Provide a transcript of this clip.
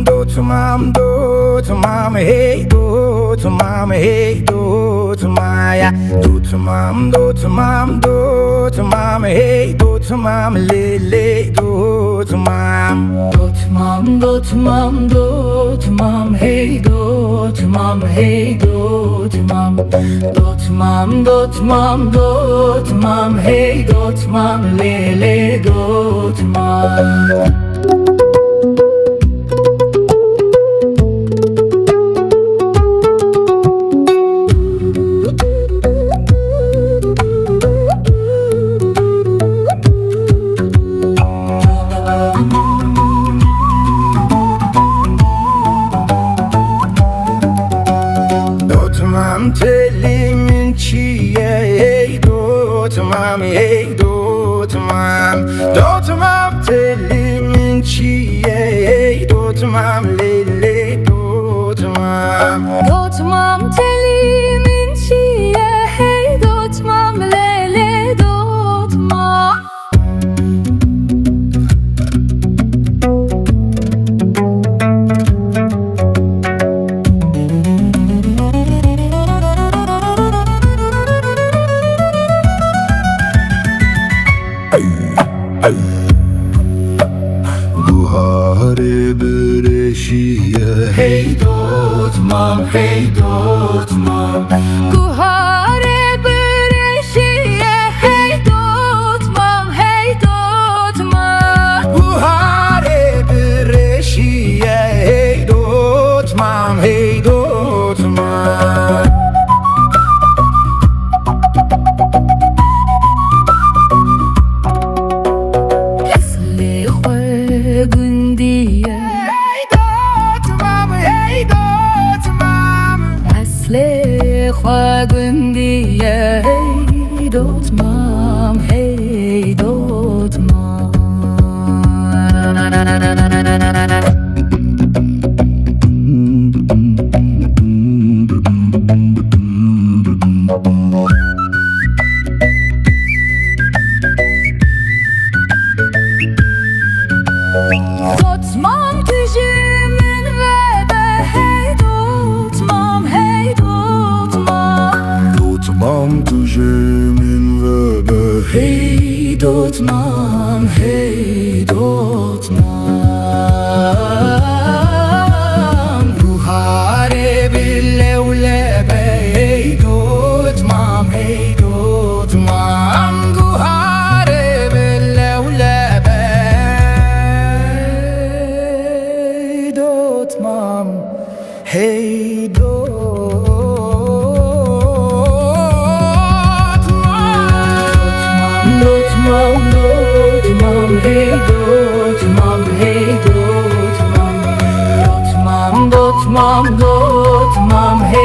Dotmam Dotmam hey Dotmam hey Dotmaya Dotmam Dotmam Dotmam hey Dotmam lele Dotmam Dotmam Dotmam Dotmam hey Dotmam Dotmam Dotmam Dotmam Dotmam hey Dotmam lele Dotmam Telimin çiğe hey Dotmam hey Dotmam Dotmam telimin çiğe hey Dotmam lele Dotmam Dotmam telimin çiğe hey Dotmam lele Dotmam Buhare bereşiye hey Dotmam hey Dotmam Guhare bereşiye hey Dotmam Buhare bereşiye hey Dotmam Gündiye hey Dotmam hey Dotmam Dotmam tücümün ve be hey Dotmam hey Dotmam Dotmam tücümün ve be hey Dotmam hey Dotmam Buhare billevlebe hey Dotmam Buhare billevlebe hey Dotmam hey Dotmam Dotmam hey Dotmam hey Dotmam Dotmam Dotmam Dotmam hey